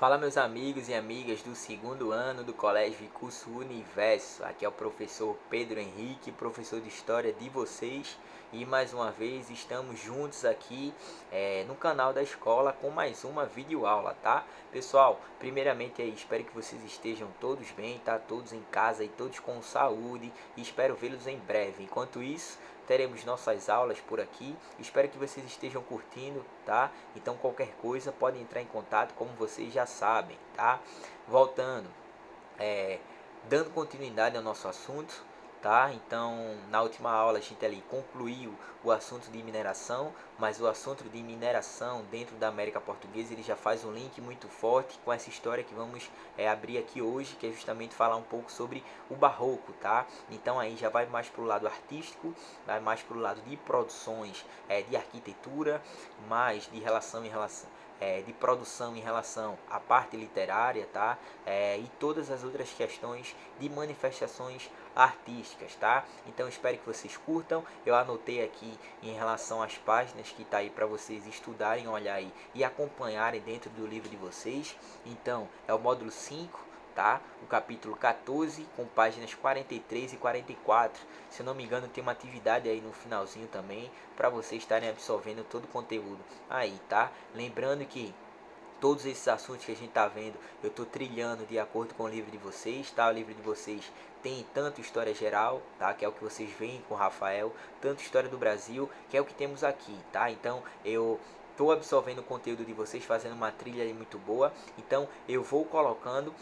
Fala meus amigos e amigas do segundo ano do Colégio e Curso Universo. Aqui é o professor Pedro Henrique, professor de História de vocês. E mais uma vez estamos juntos aqui no canal da escola com mais uma videoaula, tá? Pessoal, primeiramente aí, espero que vocês estejam todos bem, tá? Todos em casa e todos com saúde. E espero vê-los em breve. Enquanto isso, teremos nossas aulas por aqui. Espero que vocês estejam curtindo, tá? Então qualquer coisa pode entrar em contato, como vocês já sabem, tá? Voltando, é, dando continuidade ao nosso assunto, tá? Então, na última aula a gente ali concluiu o assunto de mineração, mas o assunto de mineração dentro da América Portuguesa ele já faz um link muito forte com essa história que vamos abrir aqui hoje, que é justamente falar um pouco sobre o barroco, tá? Então aí já vai mais para o lado artístico, vai mais para o lado de produções de arquitetura, mais de relação de produção em relação à parte literária, tá? E todas as outras questões de manifestações artísticas, tá? Então espero que vocês curtam. Eu anotei aqui em relação às páginas que tá aí para vocês estudarem, olhar aí e acompanharem dentro do livro de vocês. Então é o módulo 5, tá? O capítulo 14 com páginas 43 e 44. Se eu não me engano, tem uma atividade aí no finalzinho também para vocês estarem absorvendo todo o conteúdo aí, tá? Lembrando que todos esses assuntos que a gente está vendo, eu estou trilhando de acordo com o livro de vocês, tá? O livro de vocês tem tanto história geral, tá? Que é o que vocês veem com o Rafael, tanto história do Brasil, que é o que temos aqui, tá? Então eu estou absorvendo o conteúdo de vocês, fazendo uma trilha aí muito boa. Então eu vou colocando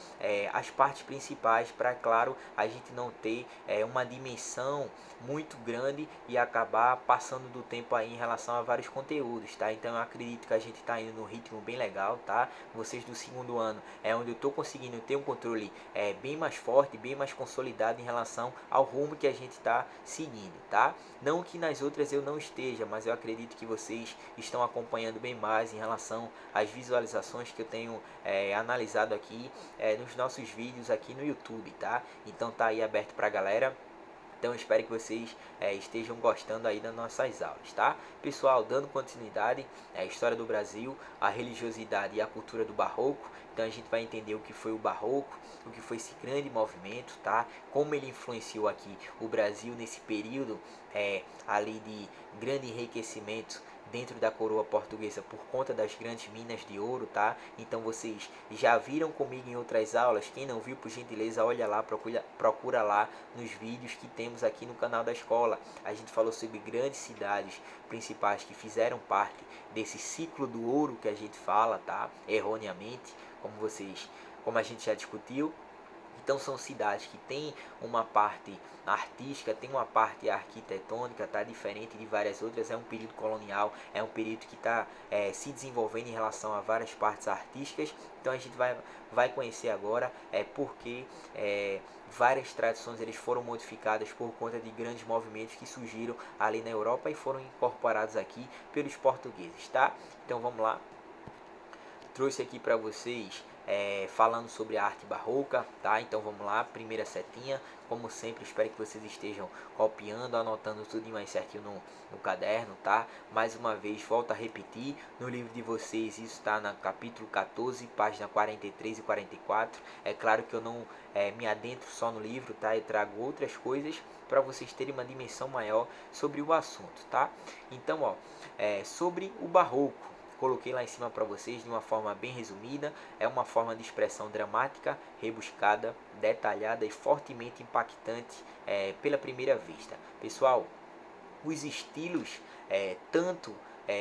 as partes principais para, claro, a gente não ter uma dimensão muito grande e acabar passando do tempo aí em relação a vários conteúdos, tá? Então eu acredito que a gente está indo num ritmo bem legal, tá? Vocês do segundo ano é onde eu estou conseguindo ter um controle bem mais forte, bem mais consolidado em relação ao rumo que a gente está seguindo, tá? Não que nas outras eu não esteja, mas eu acredito que vocês estão acompanhando bem mais em relação às visualizações que eu tenho analisado aqui nos nossos vídeos aqui no YouTube, tá? Então tá aí aberto pra galera. Então espero que vocês estejam gostando aí das nossas aulas, tá? Pessoal, dando continuidade à história do Brasil, a religiosidade e a cultura do barroco. Então a gente vai entender o que foi o barroco, o que foi esse grande movimento, tá? Como ele influenciou aqui o Brasil nesse período ali de grande enriquecimento dentro da coroa portuguesa por conta das grandes minas de ouro, tá? Então vocês já viram comigo em outras aulas. Quem não viu, por gentileza, olha lá, procura lá nos vídeos que temos aqui no canal da escola. A gente falou sobre grandes cidades principais que fizeram parte desse ciclo do ouro que a gente fala, tá? Erroneamente, como a gente já discutiu. Então são cidades que têm uma parte artística, tem uma parte arquitetônica, tá diferente de várias outras. É um período colonial, é um período que está se desenvolvendo em relação a várias partes artísticas. Então a gente vai conhecer agora porque várias tradições eles foram modificadas por conta de grandes movimentos que surgiram ali na Europa e foram incorporados aqui pelos portugueses, tá? Então vamos lá. Trouxe aqui para vocês falando sobre a arte barroca, tá? Então vamos lá, primeira setinha, como sempre, espero que vocês estejam copiando, anotando tudo mais certinho no caderno, tá? Mais uma vez, volto a repetir, no livro de vocês isso está no capítulo 14, página 43 e 44. É claro que eu não me adentro só no livro, tá? Eu trago outras coisas para vocês terem uma dimensão maior sobre o assunto, tá? Então, ó, sobre o barroco, coloquei lá em cima para vocês de uma forma bem resumida. É uma forma de expressão dramática, rebuscada, detalhada e fortemente impactante pela primeira vista. Pessoal, os estilos, tanto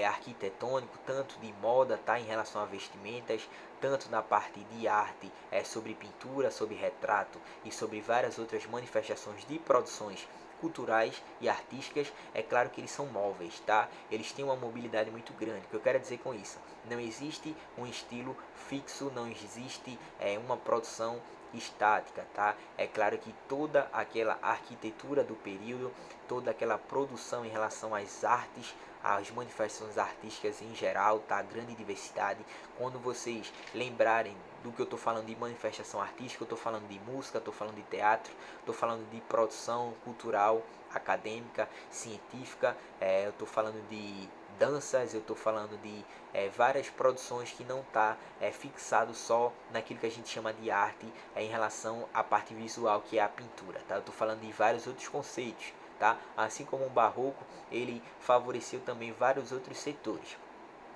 arquitetônico, tanto de moda, tá, em relação a vestimentas, tanto na parte de arte, sobre pintura, sobre retrato e sobre várias outras manifestações de produções culturais e artísticas. É claro que eles são móveis, tá? Eles têm uma mobilidade muito grande. O que eu quero dizer com isso? Não existe um estilo fixo, não existe uma produção estática, tá? É claro que toda aquela arquitetura do período, toda aquela produção em relação às artes, às manifestações artísticas em geral, tá? Grande diversidade. Quando vocês lembrarem do que eu estou falando de manifestação artística, eu estou falando de música, estou falando de teatro, estou falando de produção cultural, acadêmica, científica, eu estou falando de danças, eu estou falando de várias produções que não está fixado só naquilo que a gente chama de arte em relação à parte visual, que é a pintura, tá? Eu estou falando de vários outros conceitos, tá? Assim como o barroco, ele favoreceu também vários outros setores.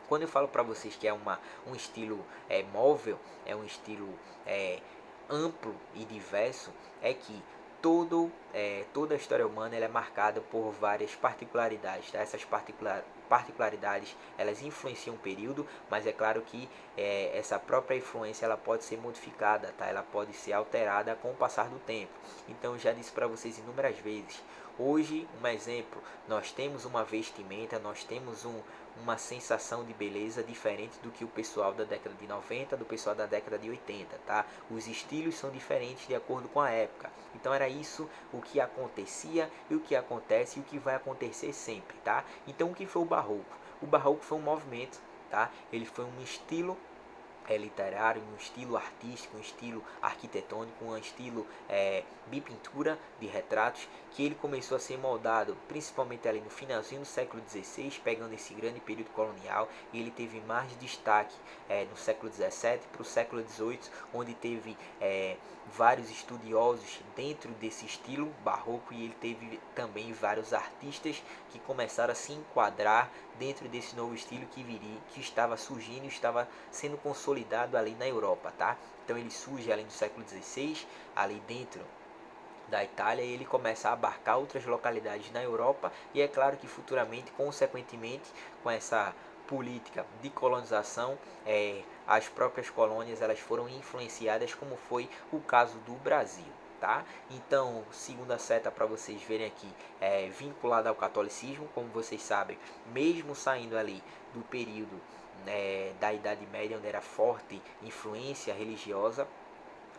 Quando eu falo para vocês que é um estilo móvel, é um estilo amplo e diverso, é que toda a história humana ela é marcada por várias particularidades, tá? Essas particularidades elas influenciam o período, mas é claro que essa própria influência ela pode ser modificada, tá? Ela pode ser alterada com o passar do tempo. Então eu já disse para vocês inúmeras vezes. Hoje, um exemplo, nós temos uma vestimenta, nós temos uma sensação de beleza diferente do que o pessoal da década de 90, do pessoal da década de 80, tá? Os estilos são diferentes de acordo com a época. Então era isso o que acontecia e o que acontece e o que vai acontecer sempre, tá? Então o que foi o barroco? O barroco foi um movimento, tá? Ele foi um estilo literário, um estilo artístico, um estilo arquitetônico, um estilo de pintura, de retratos, que ele começou a ser moldado principalmente ali no finalzinho do século XVI, pegando esse grande período colonial, e ele teve mais destaque no século XVII para o século XVIII, onde teve vários estudiosos dentro desse estilo barroco, e ele teve também vários artistas que começaram a se enquadrar dentro desse novo estilo que estava surgindo, estava sendo consolidado ali na Europa, tá? Então ele surge ali no século XVI, ali dentro da Itália, e ele começa a abarcar outras localidades na Europa, e é claro que futuramente, consequentemente, com essa política de colonização, as próprias colônias elas foram influenciadas, como foi o caso do Brasil. Tá? Então, segunda seta para vocês verem aqui, vinculada ao catolicismo, como vocês sabem, mesmo saindo ali do período da Idade Média, onde era forte influência religiosa,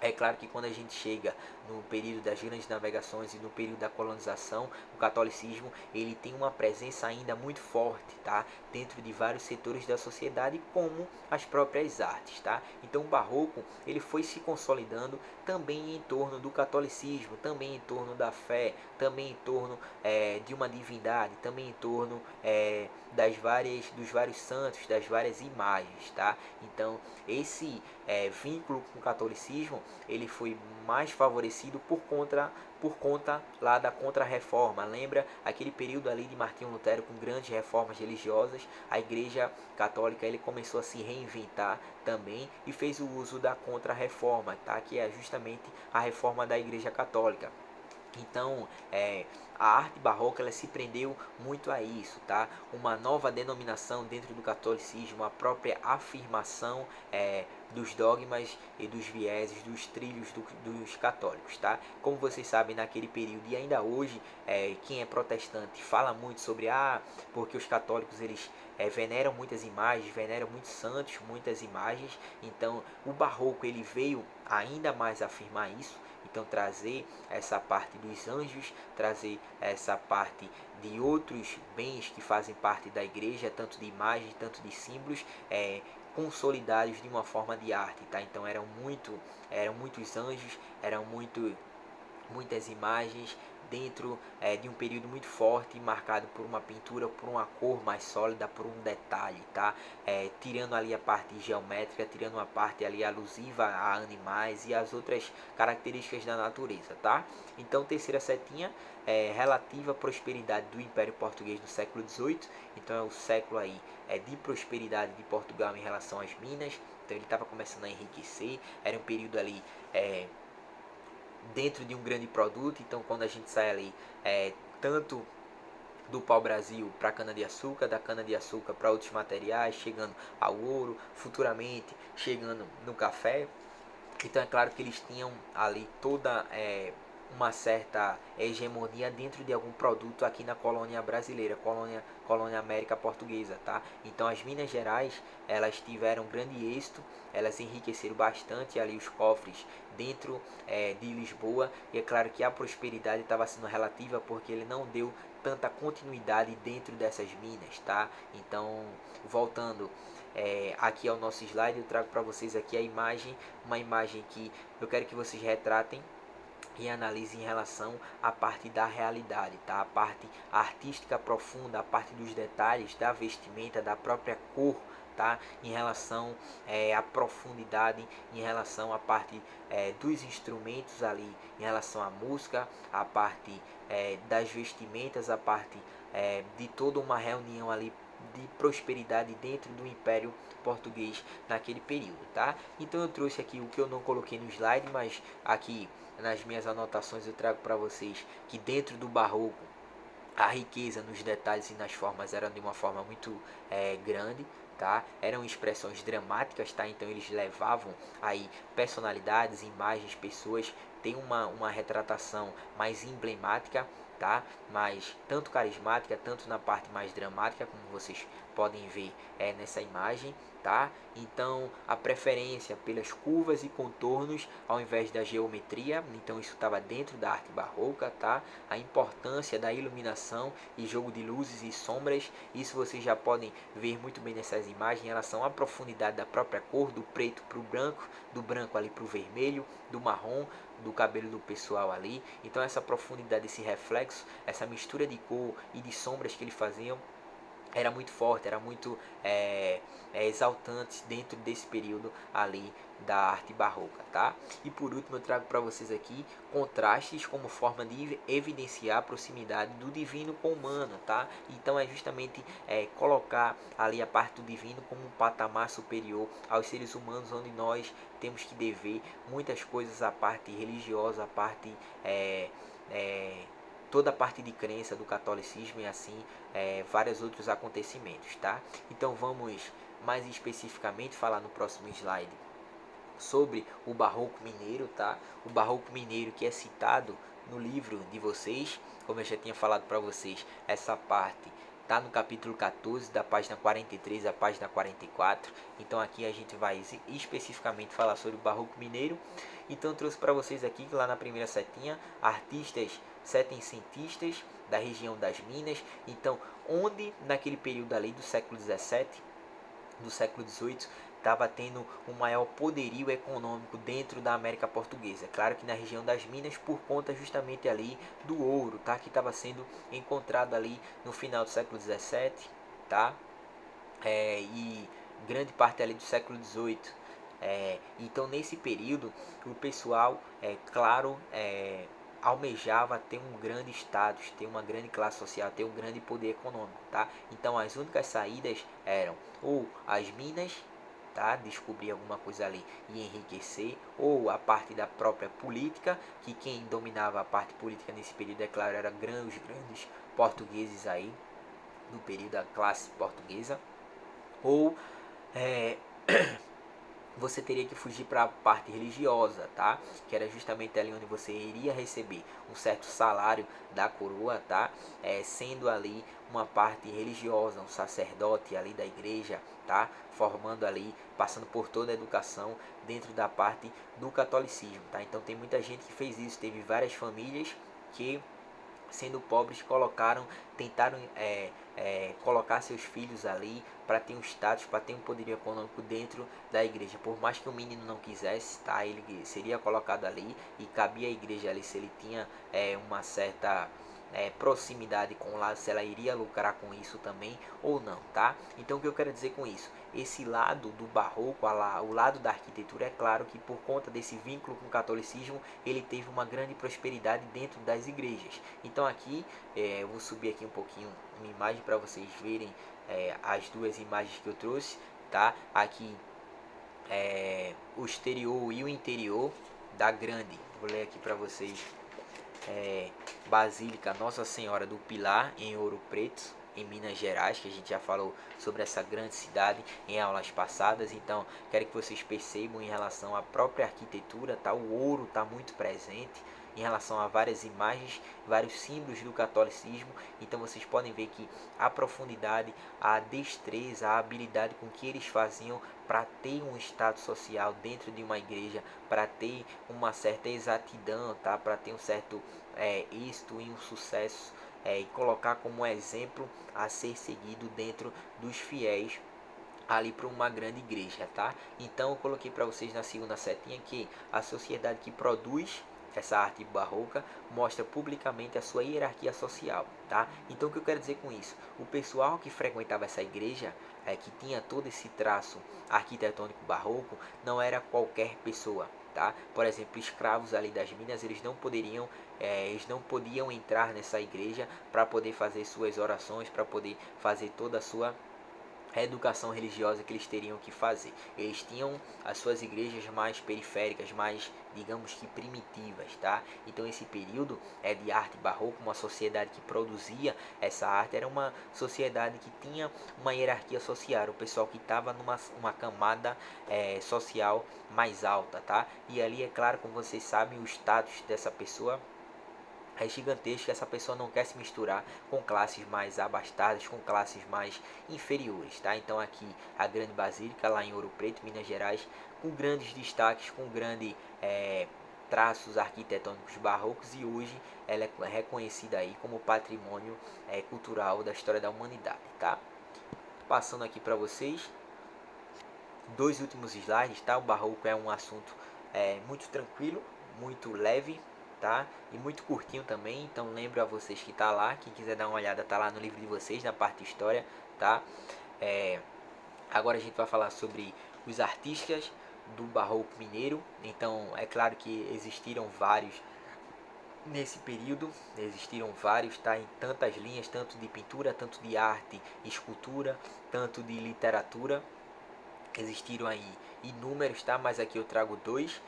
é claro que quando a gente chega no período das grandes navegações e no período da colonização, o catolicismo ele tem uma presença ainda muito forte, tá? Dentro de vários setores da sociedade, como as próprias artes, tá? Então o barroco ele foi se consolidando também em torno do catolicismo, também em torno da fé, também em torno de uma divindade, também em torno dos vários santos, das várias imagens, tá? Então esse vínculo com o catolicismo ele foi mais favorecido por conta lá da Contra-Reforma. Lembra aquele período ali de Martinho Lutero com grandes reformas religiosas? A Igreja Católica ele começou a se reinventar também e fez o uso da Contra-Reforma, tá? Que é justamente a reforma da Igreja Católica. Então, a arte barroca ela se prendeu muito a isso, tá? Uma nova denominação dentro do catolicismo, a própria afirmação dos dogmas e dos vieses, dos trilhos dos católicos, tá? Como vocês sabem, naquele período e ainda hoje, quem é protestante fala muito sobre porque os católicos eles veneram muitas imagens, veneram muitos santos, muitas imagens. Então, o barroco ele veio ainda mais afirmar isso. Então trazer essa parte dos anjos, trazer essa parte de outros bens que fazem parte da igreja, tanto de imagens, tanto de símbolos, consolidados de uma forma de arte, tá? Então eram muitos anjos, muitas imagens dentro de um período muito forte, marcado por uma pintura, por uma cor mais sólida, por um detalhe, tá? Tirando ali a parte geométrica, tirando uma parte ali alusiva a animais e as outras características da natureza, tá? Então, terceira setinha, relativa à prosperidade do Império Português no século XVIII. Então, é o século aí de prosperidade de Portugal em relação às minas. Então, ele estava começando a enriquecer. Era um período ali dentro de um grande produto. Então quando a gente sai ali tanto do pau-brasil para a cana-de-açúcar, da cana-de-açúcar para outros materiais, chegando ao ouro, futuramente chegando no café. Então é claro que eles tinham ali toda uma certa hegemonia dentro de algum produto aqui na colônia brasileira, colônia América Portuguesa, tá? Então as Minas Gerais, elas tiveram grande êxito, elas enriqueceram bastante ali os cofres dentro de Lisboa, e é claro que a prosperidade estava sendo relativa porque ele não deu tanta continuidade dentro dessas minas, tá? Então, voltando aqui ao nosso slide, eu trago para vocês aqui uma imagem que eu quero que vocês retratem e analise em relação à parte da realidade, tá? A parte artística profunda, a parte dos detalhes da vestimenta, da própria cor, tá? Em relação à profundidade, em relação à parte dos instrumentos ali, em relação à música, a parte das vestimentas, a parte de toda uma reunião ali de prosperidade dentro do Império Português naquele período, tá? Então eu trouxe aqui o que eu não coloquei no slide, mas aqui nas minhas anotações eu trago para vocês que dentro do barroco a riqueza nos detalhes e nas formas era de uma forma muito grande, tá? Eram expressões dramáticas, tá? Então eles levavam aí personalidades, imagens, pessoas, tem uma retratação mais emblemática, tá? Mas tanto carismática, tanto na parte mais dramática, como vocês podem ver nessa imagem, tá? Então a preferência pelas curvas e contornos ao invés da geometria, então isso estava dentro da arte barroca, tá? A importância da iluminação e jogo de luzes e sombras, isso vocês já podem ver muito bem nessas imagens em relação à profundidade da própria cor, do preto para o branco, do branco ali para o vermelho, do marrom, do cabelo do pessoal ali. Então essa profundidade, esse reflexo, essa mistura de cor e de sombras que eles faziam era muito forte, era muito exaltante dentro desse período ali da arte barroca, tá? E por último eu trago para vocês aqui contrastes como forma de evidenciar a proximidade do divino com o humano, tá? Então é justamente colocar ali a parte do divino como um patamar superior aos seres humanos, onde nós temos que dever muitas coisas à parte religiosa, à parte toda a parte de crença do catolicismo e assim vários outros acontecimentos, tá? Então vamos mais especificamente falar no próximo slide sobre o barroco mineiro, tá? O barroco mineiro que é citado no livro de vocês, como eu já tinha falado para vocês, essa parte tá no capítulo 14, da página 43 à página 44. Então aqui a gente vai especificamente falar sobre o barroco mineiro. Então eu trouxe para vocês aqui que lá na primeira setinha, artistas setencentistas da região das Minas. Então, onde naquele período ali do século 17, do século 18, estava tendo um maior poderio econômico dentro da América Portuguesa. Claro que na região das Minas, por conta justamente ali do ouro, tá? Que estava sendo encontrado ali no final do século 17, tá? E grande parte ali do século 18. Então nesse período o pessoal, claro, almejava ter um grande status, ter uma grande classe social, ter um grande poder econômico, tá? Então as únicas saídas eram ou as minas, tá? Descobrir alguma coisa ali e enriquecer, ou a parte da própria política, que quem dominava a parte política nesse período, é claro, eram grandes portugueses aí, do período da classe portuguesa, ou é, você teria que fugir para a parte religiosa, tá? Que era justamente ali onde você iria receber um certo salário da coroa, tá? Sendo ali uma parte religiosa, um sacerdote ali da igreja, tá? Formando ali, passando por toda a educação dentro da parte do catolicismo, tá? Então tem muita gente que fez isso, teve várias famílias que sendo pobres tentaram colocar seus filhos ali para ter um status, para ter um poderio econômico dentro da igreja. Por mais que o menino não quisesse, tá, ele seria colocado ali e cabia à igreja ali se ele tinha uma certa proximidade com o lado, se ela iria lucrar com isso também ou não, tá? Então o que eu quero dizer com isso? Esse lado do barroco, o lado da arquitetura, é claro que por conta desse vínculo com o catolicismo, ele teve uma grande prosperidade dentro das igrejas. Então aqui, eu vou subir aqui um pouquinho uma imagem para vocês verem as duas imagens que eu trouxe, tá? Aqui o exterior e o interior da grande, vou ler aqui para vocês, Basílica Nossa Senhora do Pilar em Ouro Preto, em Minas Gerais, que a gente já falou sobre essa grande cidade em aulas passadas. Então quero que vocês percebam em relação à própria arquitetura, tá? O ouro está muito presente em relação a várias imagens, vários símbolos do catolicismo. Então vocês podem ver que a profundidade, a destreza, a habilidade com que eles faziam para ter um status social dentro de uma igreja, para ter uma certa exatidão, tá? Para ter um certo êxito e um sucesso, e colocar como exemplo a ser seguido dentro dos fiéis ali para uma grande igreja, tá? Então eu coloquei para vocês na segunda setinha que a sociedade que produz essa arte barroca mostra publicamente a sua hierarquia social, tá? Então o que eu quero dizer com isso? O pessoal que frequentava essa igreja, que tinha todo esse traço arquitetônico barroco, não era qualquer pessoa, tá? Por exemplo, escravos ali das minas, eles não podiam entrar nessa igreja para poder fazer suas orações, para poder fazer toda a sua a educação religiosa que eles teriam que fazer. Eles tinham as suas igrejas mais periféricas, mais, digamos que primitivas, tá? Então esse período de arte barroco, uma sociedade que produzia essa arte, era uma sociedade que tinha uma hierarquia social, o pessoal que estava numa uma camada social mais alta, tá? E ali, é claro, como vocês sabem, o status dessa pessoa é gigantesco. Essa pessoa não quer se misturar com classes mais abastadas, com classes mais inferiores, tá? Então aqui a Grande Basílica, lá em Ouro Preto, Minas Gerais, com grandes destaques, com grandes traços arquitetônicos barrocos, e hoje ela é reconhecida aí como patrimônio cultural da história da humanidade, tá? Passando aqui para vocês, dois últimos slides, tá? O barroco é um assunto muito tranquilo, muito leve, tá? E muito curtinho também, então lembro a vocês que tá lá, quem quiser dar uma olhada tá lá no livro de vocês, na parte de história, tá? Agora a gente vai falar sobre os artistas do barroco mineiro. Então é claro que existiram vários nesse período, existiram vários, tá? Em tantas linhas, tanto de pintura, tanto de arte, escultura, tanto de literatura. Existiram aí inúmeros, tá? Mas aqui eu trago dois,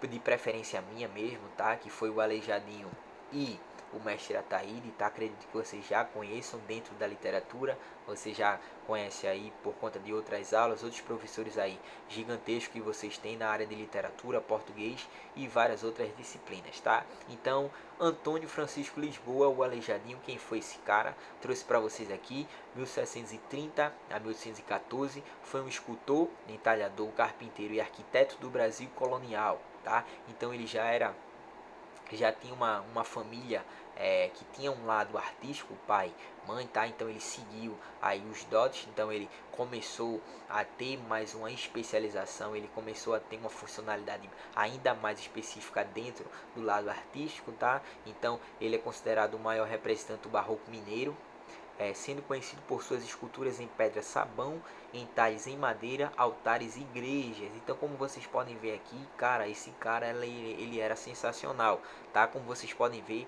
de preferência minha mesmo, tá? Que foi o Aleijadinho e o Mestre Ataíde, tá? Acredito que vocês já conheçam dentro da literatura, você já conhece aí por conta de outras aulas, outros professores aí gigantescos que vocês têm na área de literatura, português e várias outras disciplinas, tá? Então, Antônio Francisco Lisboa, o Aleijadinho, quem foi esse cara? Trouxe para vocês aqui, 1730 a 1814, foi um escultor, entalhador, carpinteiro e arquiteto do Brasil colonial, tá? Então ele já tinha uma família que tinha um lado artístico, pai, mãe, tá? Então ele seguiu aí os dotes, então ele começou a ter mais uma especialização, ele começou a ter uma funcionalidade ainda mais específica dentro do lado artístico, tá? Então ele é considerado o maior representante do barroco mineiro, sendo conhecido por suas esculturas em pedra sabão, entalhes em madeira, altares e igrejas. Então, como vocês podem ver aqui, cara, esse cara ele era sensacional, tá? Como vocês podem ver,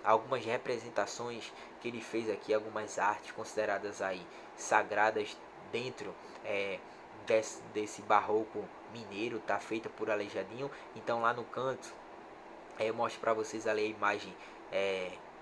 algumas representações que ele fez aqui, algumas artes consideradas aí sagradas dentro desse barroco mineiro, tá? Feita por Aleijadinho. Então, lá no canto eu mostro para vocês ali a imagem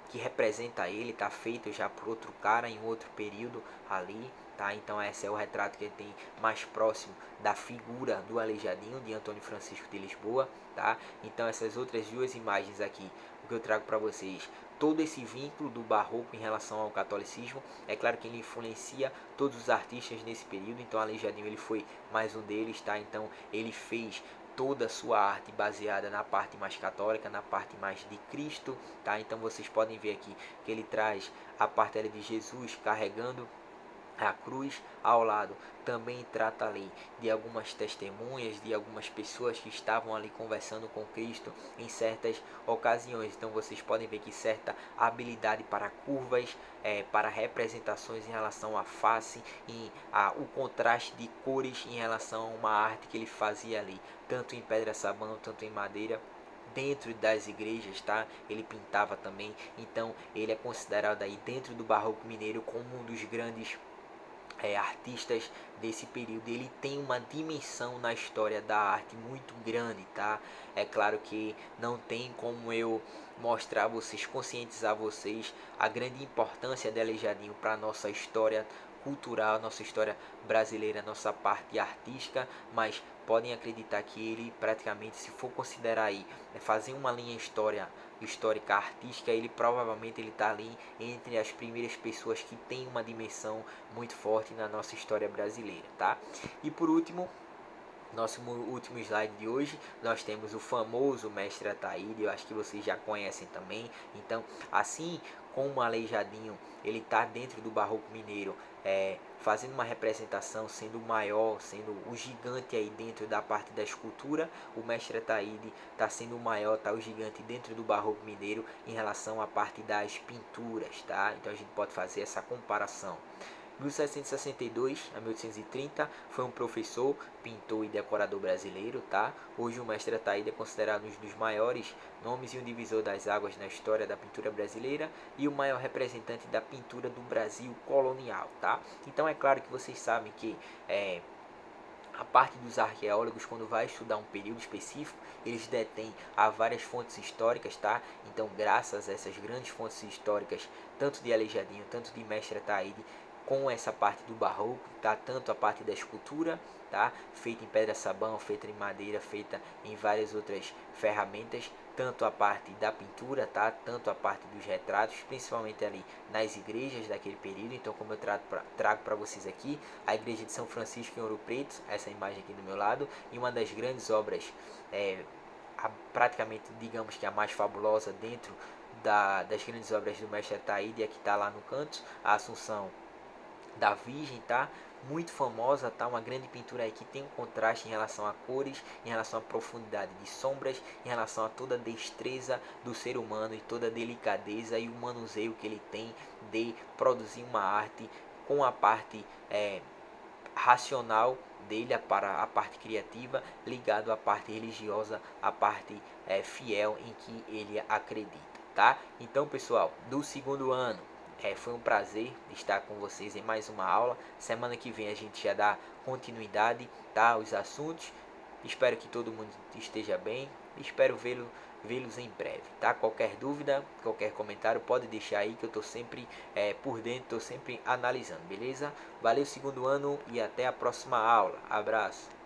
que representa ele, tá feito já por outro cara em outro período ali, tá? Então esse é o retrato que ele tem mais próximo da figura do Aleijadinho de Antônio Francisco de Lisboa, tá? Então essas outras duas imagens aqui, o que eu trago para vocês, todo esse vínculo do barroco em relação ao catolicismo, é claro que ele influencia todos os artistas nesse período, então Aleijadinho ele foi mais um deles, tá? Então ele fez toda a sua arte baseada na parte mais católica, na parte mais de Cristo, tá? Então vocês podem ver aqui que ele traz a parte ali de Jesus carregando a cruz ao lado. Também trata ali de algumas testemunhas, de algumas pessoas que estavam ali conversando com Cristo em certas ocasiões. Então vocês podem ver que certa habilidade para curvas, para representações em relação à face e o contraste de cores em relação a uma arte que ele fazia ali, tanto em pedra sabão, tanto em madeira, dentro das igrejas, tá? Ele pintava também. Então ele é considerado aí dentro do barroco mineiro como um dos grandes artistas desse período. Ele tem uma dimensão na história da arte muito grande, tá? É claro que não tem como eu mostrar a vocês, conscientizar vocês a grande importância de Aleijadinho para a nossa história cultural, nossa história brasileira, nossa parte artística, mas podem acreditar que ele praticamente, se for considerar aí, fazer uma linha histórica artística, ele provavelmente ele está ali entre as primeiras pessoas que tem uma dimensão muito forte na nossa história brasileira, tá? E por último, Nosso último slide de hoje, nós temos o famoso Mestre Ataíde, eu acho que vocês já conhecem também. Então, assim como o Aleijadinho, ele está dentro do Barroco Mineiro, fazendo uma representação, sendo o maior, sendo o gigante aí dentro da parte da escultura. O Mestre Ataíde está sendo o maior, tá, o gigante dentro do Barroco Mineiro em relação à parte das pinturas, tá? Então a gente pode fazer essa comparação. 1762 a 1830 foi um professor, pintor e decorador brasileiro, tá? Hoje o Mestre Ataíde é considerado um dos maiores nomes e um divisor das águas na história da pintura brasileira e o maior representante da pintura do Brasil colonial, tá? Então é claro que vocês sabem que a parte dos arqueólogos, quando vai estudar um período específico, eles detêm a várias fontes históricas, tá? Então, graças a essas grandes fontes históricas, tanto de Aleijadinho, tanto de Mestre Ataíde, com essa parte do barroco, tá? Tanto a parte da escultura, tá? Feita em pedra sabão, feita em madeira, feita em várias outras ferramentas, tanto a parte da pintura, tá? Tanto a parte dos retratos, principalmente ali nas igrejas daquele período. Então, como eu trago para vocês aqui, a igreja de São Francisco em Ouro Preto, essa imagem aqui do meu lado, e uma das grandes obras, praticamente, digamos que a mais fabulosa dentro das grandes obras do Mestre Ataíde, que está lá no canto, a Assunção da Virgem, tá? Muito famosa, tá? Uma grande pintura aí que tem um contraste em relação a cores, em relação à profundidade de sombras, em relação a toda a destreza do ser humano e toda a delicadeza e o manuseio que ele tem de produzir uma arte com a parte racional dele para a parte criativa, ligado à parte religiosa, à parte fiel em que ele acredita, tá? Então, pessoal, do segundo ano, foi um prazer estar com vocês em mais uma aula. Semana que vem a gente já dá continuidade, tá, aos assuntos. Espero que todo mundo esteja bem. Espero vê-los em breve, tá? Qualquer dúvida, qualquer comentário, pode deixar aí que eu tô sempre por dentro, tô sempre analisando, beleza? Valeu, segundo ano, e até a próxima aula. Abraço!